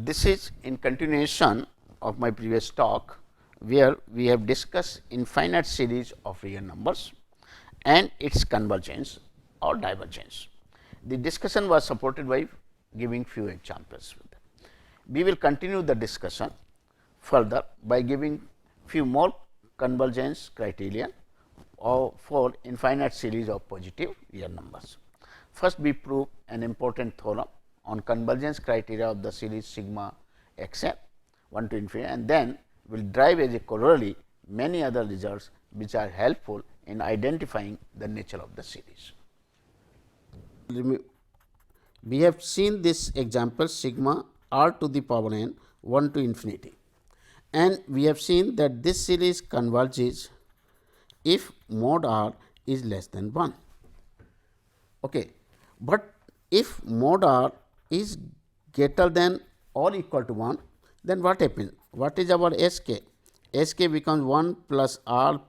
This is in continuation of my previous talk, where we have discussed infinite series of real numbers and its convergence or divergence. The discussion was supported by giving few examples. We will continue the discussion further by giving few more convergence criteria for infinite series of positive real numbers. First, we prove an important theorem on convergence criteria of the series sigma x n 1 to infinity, and then we will drive as a corollary many other results which are helpful in identifying the nature of the series. We have seen this example sigma r to the power n 1 to infinity, and we have seen that this series converges if mod r is less than 1. Okay. But if mod r is greater than or equal to 1, then what happens? What is our sk? Sk becomes 1 plus r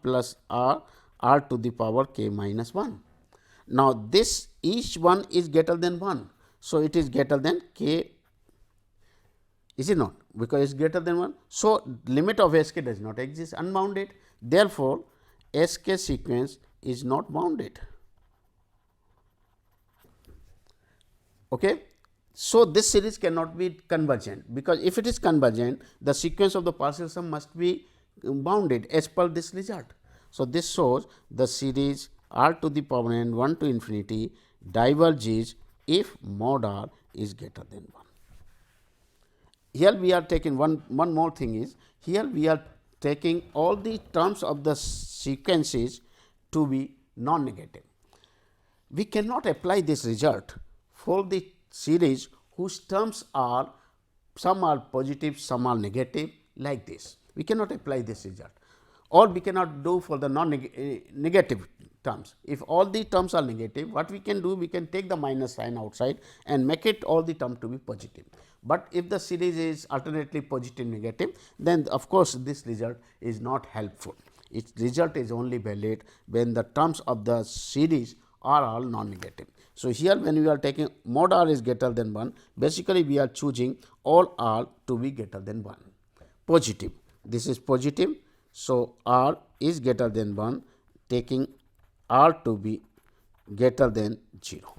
to the power k minus 1. Now, this each one is greater than 1. So, it is greater than k, is it not? Because it is greater than 1. So, limit of sk does not exist, unbounded. Therefore, sk sequence is not bounded. Okay. So, this series cannot be convergent, because if it is convergent, the sequence of the partial sum must be bounded as per this result. So, this shows the series r to the power n 1 to infinity diverges if mod r is greater than 1. Here we are taking one more thing is, here we are taking all the terms of the sequences to be non-negative. We cannot apply this result for the series whose terms are some are positive, some are negative, like this. We cannot apply this result, or we cannot do for the non-negative terms. If all the terms are negative, what we can do? We can take the minus sign outside and make it all the term to be positive. But if the series is alternately positive negative, then of course, this result is not helpful. Its result is only valid when the terms of the series are all non-negative. So, here when we are taking mod r is greater than 1, basically we are choosing all r to be greater than 1, positive. This is positive. So, r is greater than 1, taking r to be greater than 0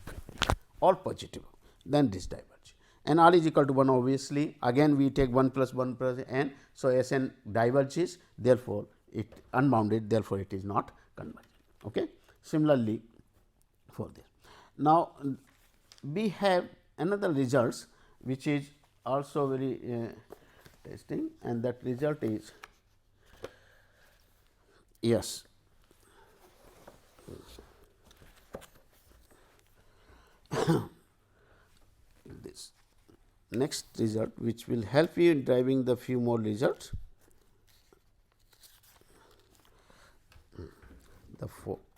or positive, then this diverge, and r is equal to 1, obviously again we take 1 plus n. So, S n diverges, therefore, it unbounded, therefore, it is not convergent. Okay. Similarly, for this. Now, we have another results which is also very testing, and that result is yes. This next result which will help you in driving the few more results.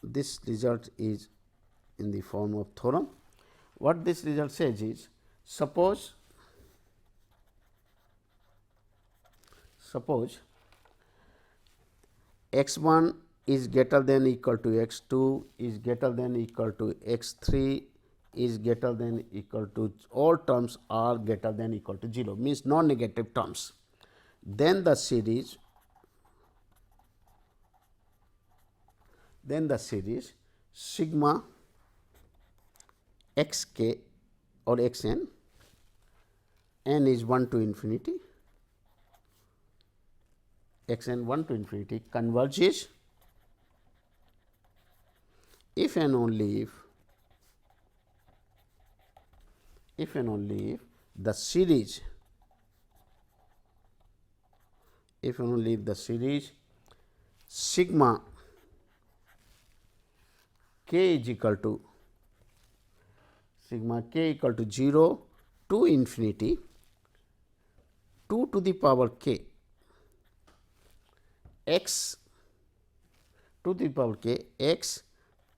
This result is in the form of theorem. What this result says is, suppose x 1 is greater than equal to x 2 is greater than equal to x 3 is greater than equal to, all terms are greater than equal to 0, means non-negative terms. Then the series sigma x k or x n is 1 to infinity, x n 1 to infinity converges if and only if the series sigma k is equal to 0 to infinity 2 to the power k x 2 to the power k x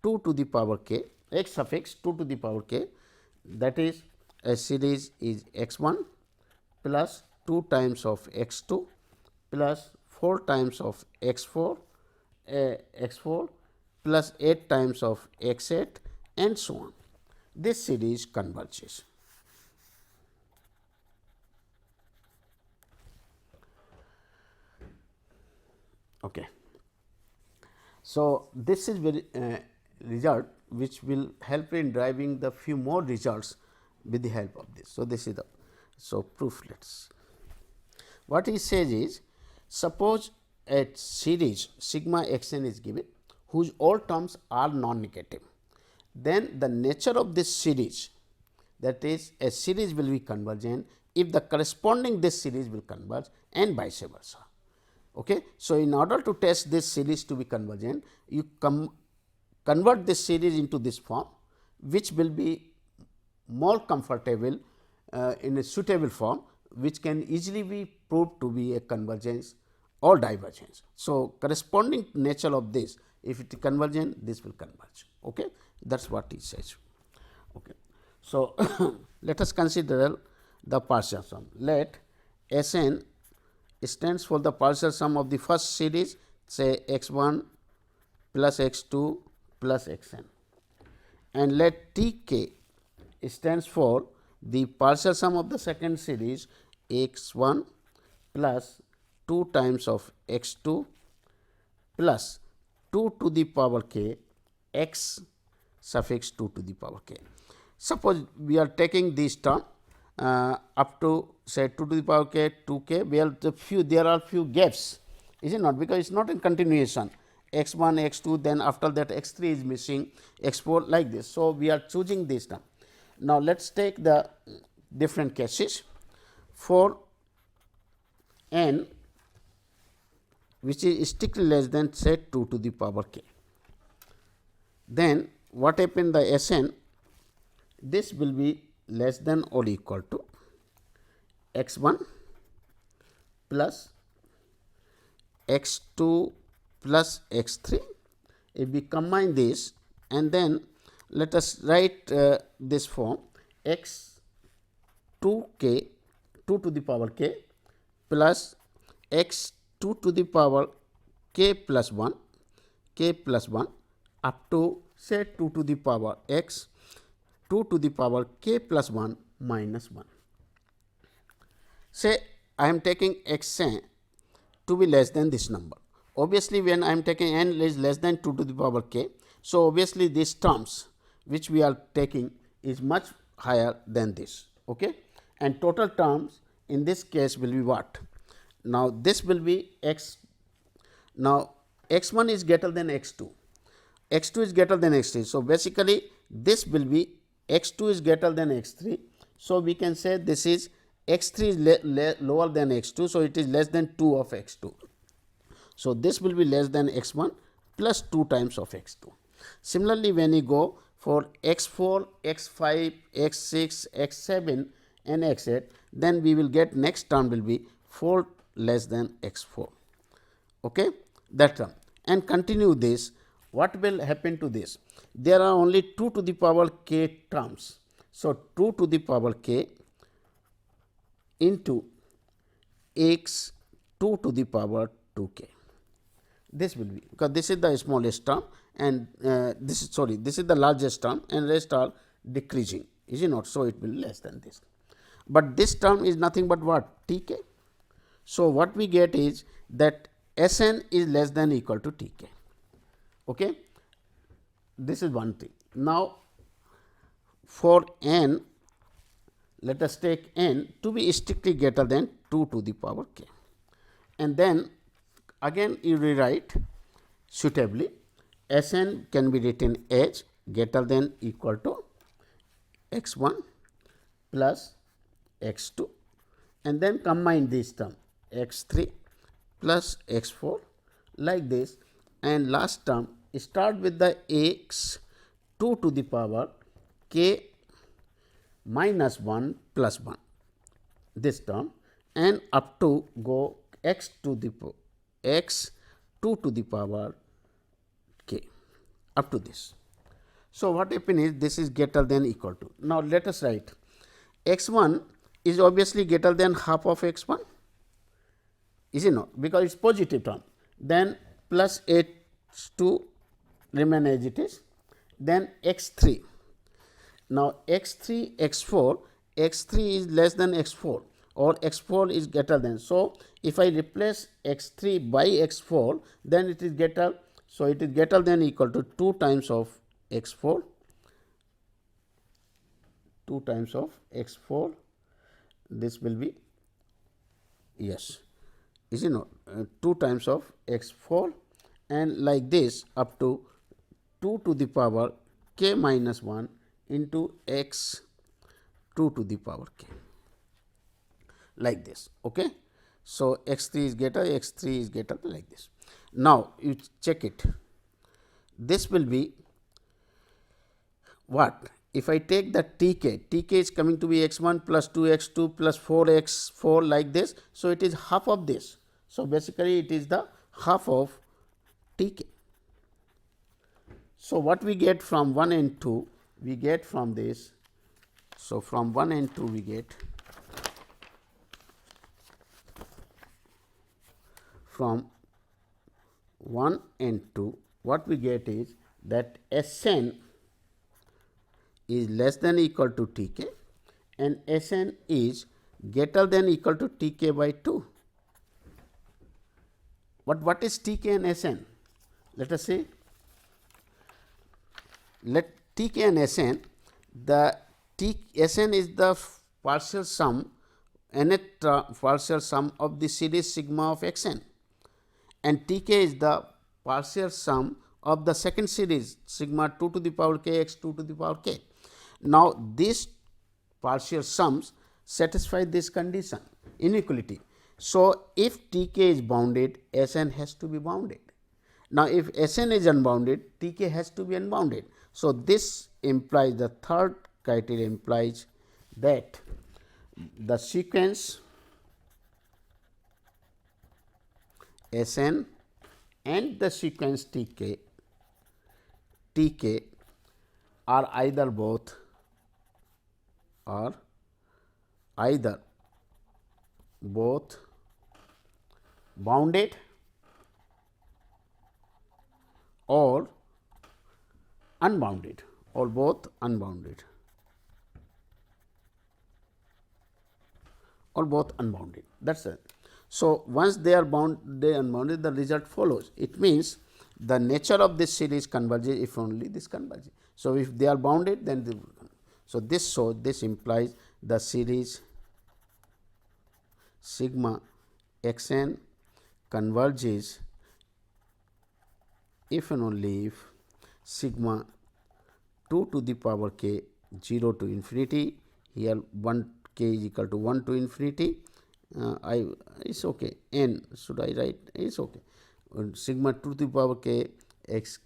2 to the power k x suffix 2 to the power k, that is a series is x 1 plus 2 times of x 2 plus 4 times of x 4 plus 8 times of x 8 and so on. This series converges. Okay. So, this is very result which will help in driving the few more results with the help of this. So, this is the proof. Let us see. What he says is, suppose a series sigma x n is given whose all terms are non-negative, then the nature of this series, that is a series will be convergent if the corresponding this series will converge and vice versa. Okay. So, in order to test this series to be convergent, you convert this series into this form, which will be more comfortable in a suitable form, which can easily be proved to be a convergence or divergence. So, corresponding nature of this, if it is convergent, this will converge. Okay. That is what he says. Okay. So, let us consider the partial sum. Let S n stands for the partial sum of the first series, say x 1 plus x 2 plus x n, and let T k stands for the partial sum of the second series x 1 plus 2 times of x 2 plus 2 to the power k x suffix 2 to the power k. Suppose we are taking this term up to say 2 to the power k, 2 k, where there are few gaps, is it not, because it is not in continuation, x 1, x 2, then after that x 3 is missing, x 4, like this. So, we are choosing this term. Now, let us take the different cases for n which is strictly less than say 2 to the power k. Then what happen, the S n, this will be less than or equal to x 1 plus x 2 plus x 3. If we combine this, and then let us write this form x 2 k 2 to the power k plus x 2 to the power k plus 1 up to say 2 to the power x 2 to the power k plus 1 minus 1. Say I am taking x n to be less than this number. Obviously, when I am taking n is less than 2 to the power k. So, obviously, these terms which we are taking is much higher than this. Okay? And total terms in this case will be what? Now, this will be x. Now, x 1 is greater than x 2, x 2 is greater than x 3. So, basically, this will be x 2 is greater than x 3. So, we can say this is x 3 is lower than x 2. So, it is less than 2 of x 2. So, this will be less than x 1 plus 2 times of x 2. Similarly, when you go for x 4, x 5, x 6, x 7 and x 8, then we will get next term will be 4 less than x 4. Okay? That term, and continue this. What will happen to this? There are only 2 to the power k terms. So, 2 to the power k into x 2 to the power 2 k. This will be, because this is the smallest term, and this is the largest term, and rest are decreasing, is it not? So, it will be less than this, but this term is nothing but what? T k. So, what we get is that S n is less than or equal to T k. Okay? This is one thing. Now, for n, let us take n to be strictly greater than 2 to the power k, and then again you rewrite suitably. S n can be written as greater than or equal to x 1 plus x 2, and then combine this term x 3 plus x 4 like this, and last term start with the x 2 to the power k minus 1 plus 1, this term, and up to go x 2 to the power k up to this. So, what happen is this is greater than or equal to. Now, let us write x 1 is obviously greater than half of x 1, is it not, because it is positive term. Then plus x 2 remain as it is, then x 3. Now, x 3 x 4, x 3 is less than x 4. or x4 is greater than. So, if I replace x3 by x4, then it is greater. So, it is greater than equal to 2 times of x4, 2 times of x4, this will be, yes, is it not, 2 times of x4, and like this up to 2 to the power k minus 1 into x 2 to the power k, like this. Okay. So, x3 is greater, x3 is greater, like this. Now, you check it, this will be what? If I take the tk is coming to be x1 plus 2x2 plus 4x4, like this. So, it is half of this. So, basically it is the half of tk. So, what we get from 1 and 2? We get from this. So, from 1 and 2 we get, from 1 and 2, what we get is that Sn is less than equal to Tk and Sn is greater than equal to Tk by 2. But what is Tk and Sn? Let us say, let Tk and Sn, the Sn is the partial sum, nth partial sum of the series sigma of xn, and Tk is the partial sum of the second series sigma 2 to the power k x 2 to the power k. Now, these partial sums satisfy this condition, inequality. So, if Tk is bounded, Sn has to be bounded. Now, if Sn is unbounded, Tk has to be unbounded. So, this implies, the third criteria implies that the sequence Sn and the sequence Tk are either both bounded or unbounded, or both unbounded, or both unbounded. That is it. So, once they are unbounded, the result follows. It means the nature of this series converges if only this converges. So, if they are bounded, then they will converge. So, this implies the series sigma xn converges if and only if sigma 2 to the power k 0 to infinity, here 1 k is equal to 1 to infinity, it's okay, n should I write, it's okay, sigma 2 to the power k x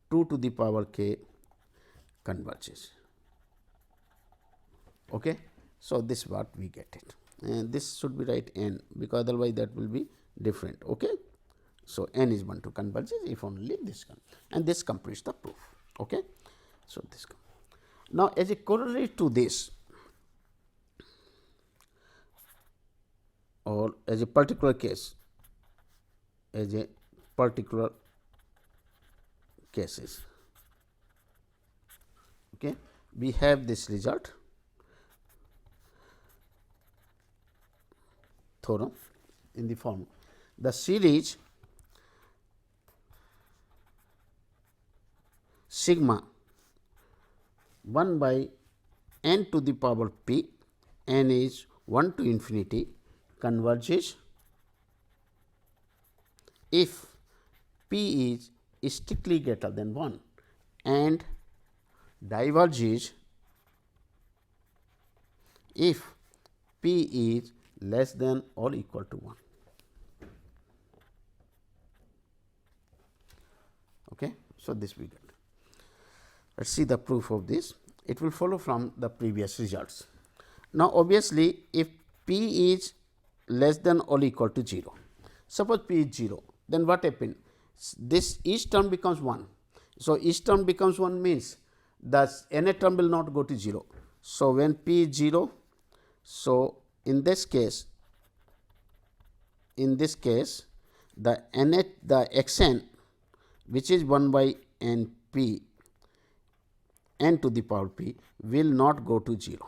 2 to the power k converges. Okay. So, this is what we get it, and this should be right n, because otherwise that will be different. Okay. So, n is 1 to converges if only this comes, and this completes the proof. Okay. So, this comes. Now, as a corollary to this, or as a particular case, cases, okay, we have this result theorem in the form, the series sigma 1 by n to the power p, n is 1 to infinity, converges if p is strictly greater than 1 and diverges if p is less than or equal to 1. Okay. So, this we get. Let us see the proof of this. It will follow from the previous results. Now, obviously, if p is less than or equal to 0, suppose p is 0, then what happens? This each term becomes 1. So, each term becomes 1 means the nth term will not go to 0. So, when p is 0, so in this case, the nth, the xn, which is 1 by n p, n to the power p, will not go to 0.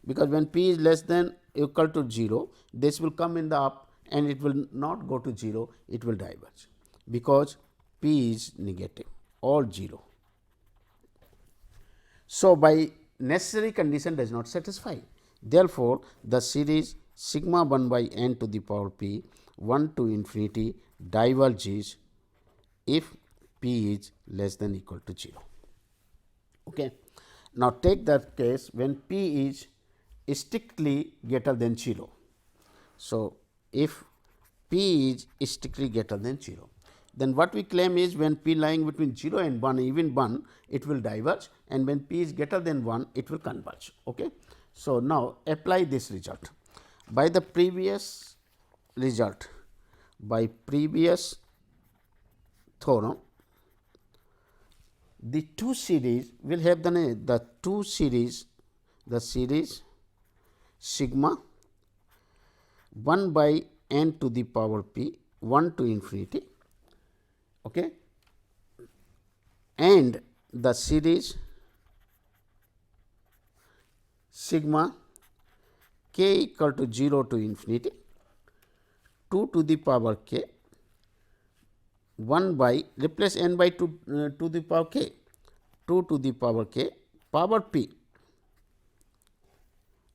because when p is less than equal to 0, this will come in the up and it will not go to 0, it will diverge, because p is negative or 0. So, by necessary condition does not satisfy. Therefore, the series sigma 1 by n to the power p 1 to infinity diverges if p is less than equal to 0. Okay. Now, take that case when p is strictly greater than 0. So, if p is strictly greater than 0, then what we claim is when p lying between 0 and 1, even 1, it will diverge, and when p is greater than 1, it will converge. Okay. So, now apply this result. By the previous result, by previous theorem, the two series will have the two series, the series sigma 1 by n to the power p 1 to infinity, okay, and the series sigma k equal to 0 to infinity 2 to the power k 1 by, replace n by 2 to the power k, 2 to the power k power p,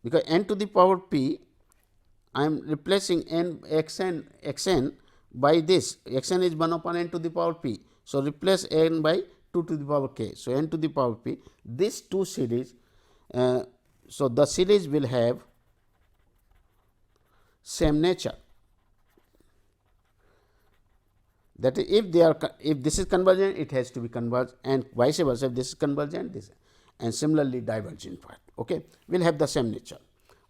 because n to the power p I am replacing n x n by this, x n is 1 upon n to the power p. So, replace n by 2 to the power k. So, n to the power p, this two series, so the series will have same nature. That is, if they are, if this is convergent, it has to be converged, and vice versa, if this is convergent, this, and similarly divergent part, okay, will have the same nature.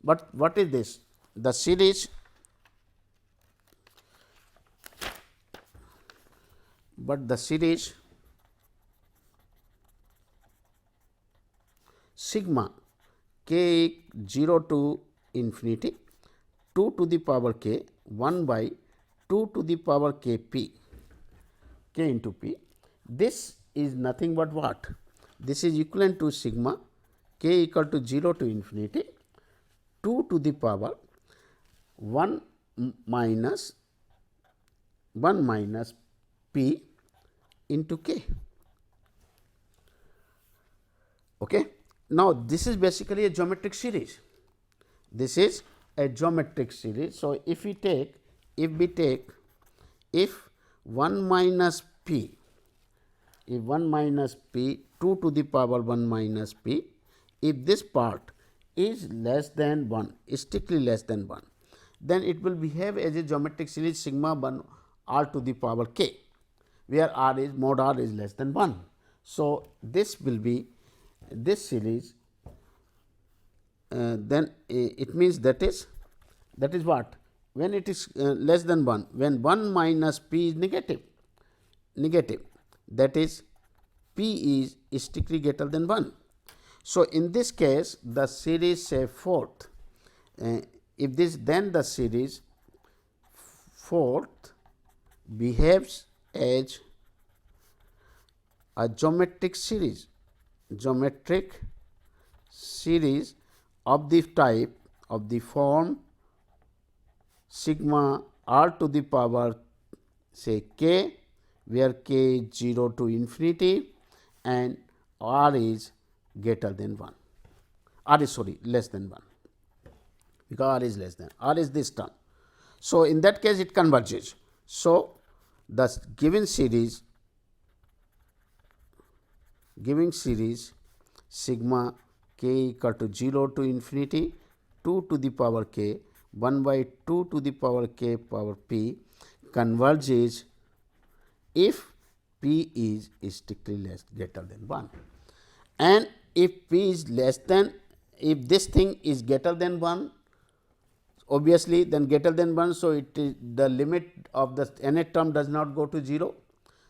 But what is this? The series, but the series sigma k 0 to infinity 2 to the power k 1 by 2 to the power k p, k into p. This is nothing but what? This is equivalent to sigma k equal to 0 to infinity 2 to the power 1 minus p into k. Okay. Now, this is basically a geometric series. This is a geometric series. So, if we take, if 1 minus p, if 1 minus p 2 to the power 1 minus p, if this part is less than 1, strictly less than 1, then it will behave as a geometric series sigma 1 r to the power k, where r is mod r is less than 1. So, this will be this series, then it means that is what, when it is less than 1, when 1 minus p is negative, that is p is strictly greater than 1. So, in this case the series say fourth, if this, then the series fourth behaves as a geometric series of the type of the form sigma r to the power say k, where k is 0 to infinity and r is greater than 1, r is less than 1, because r is less than, r is this term. So, in that case it converges. So, the given series sigma k equal to 0 to infinity 2 to the power k 1 by 2 to the power k power p converges if p is strictly greater than 1, and if p is less than, if this thing is greater than 1, obviously then greater than 1. So, it is the limit of the nth term does not go to 0,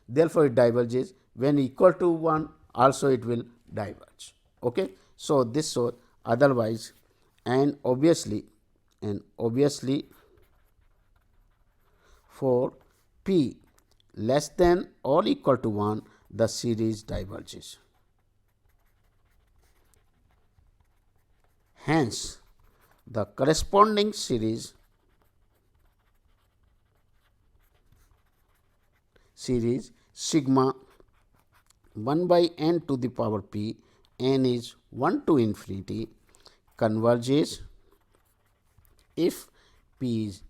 therefore, it diverges. When equal to 1 also it will diverge. Okay. So, this shows, otherwise, and obviously for p less than or equal to 1, the series diverges. Hence, the corresponding series sigma 1 by n to the power p, n is 1 to infinity, converges if p is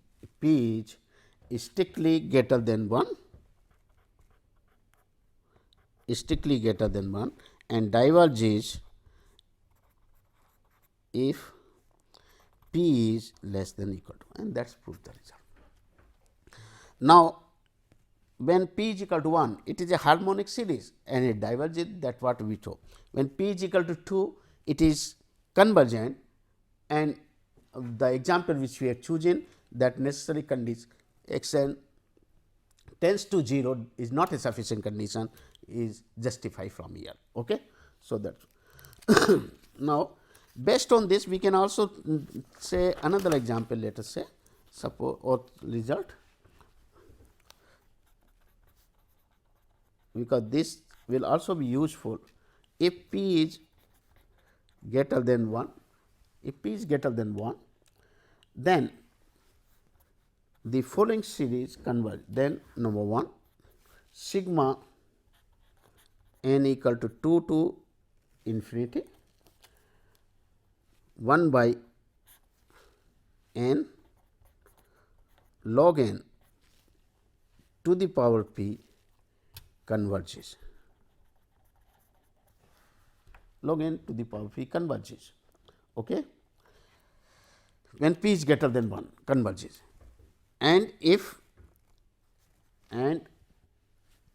strictly greater than 1, and diverges if p is less than equal to, and that is prove the result. Now, when p is equal to 1, it is a harmonic series and it diverges, that what we show. When p is equal to 2, it is convergent, and the example which we have chosen, that necessary condition x n tends to 0 is not a sufficient condition, is justified from here. Okay? So, that now, based on this we can also say another example, let us say suppose or result, because this will also be useful if p is greater than 1. If p is greater than 1, then the following series converge. Then number 1, sigma n equal to 2 to infinity 1 by n log n to the power p converges. Log n to the power p converges. Okay? When p is greater than 1, converges, and if and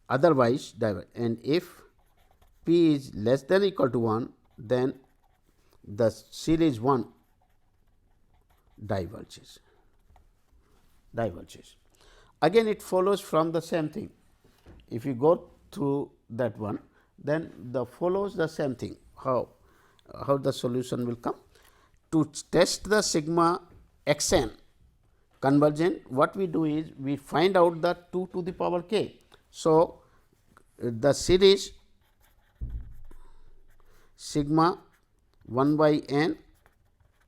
otherwise diverge, and if p is less than or equal to 1, then the series 1 diverges. Again it follows from the same thing. If you go through that one, then the follows the same thing. How the solution will come? To test the sigma x n convergent, what we do is we find out the 2 to the power k. So, the series sigma 1 by n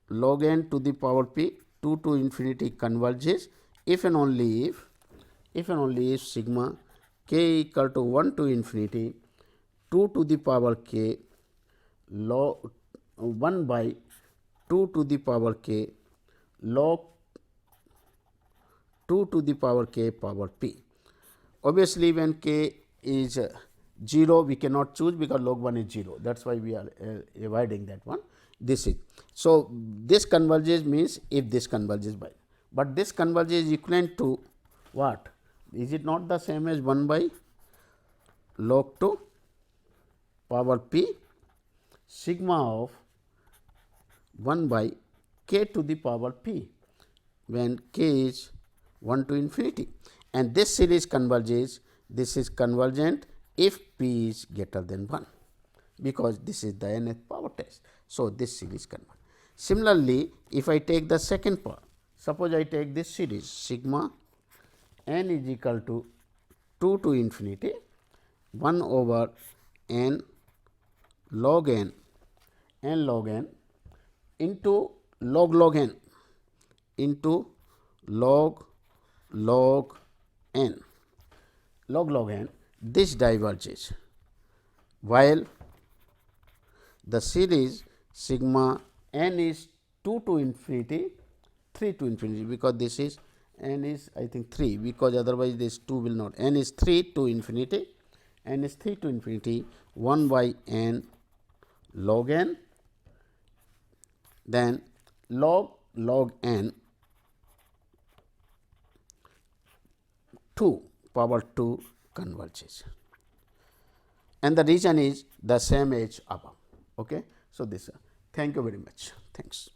log n to the power p 2 to infinity converges if and only if sigma k equal to 1 to infinity 2 to the power k log 1 by 2 to the power k log 2 to the power k power p. Obviously, when k is 0, we cannot choose because log 1 is 0. That is why we are avoiding that one. This is. So, this converges means if this converges by, but this converges equivalent to what? Is it not the same as 1 by log 2 power p sigma of 1 by k to the power p when k is 1 to infinity, and this series converges. This is convergent if p is greater than 1, because this is the nth power test. So, this series converges. Similarly, if I take the second part, suppose I take this series sigma n is equal to 2 to infinity 1 over n log n into log n into log n, this diverges, while the series sigma n is 2 to infinity 3 to infinity, because this is n is I think 3, because otherwise this 2 will not, n is 3 to infinity, 1 by n log n, then log n 2 power 2 converges, and the reason is the same as above. Okay. So, this thank you very much. Thanks.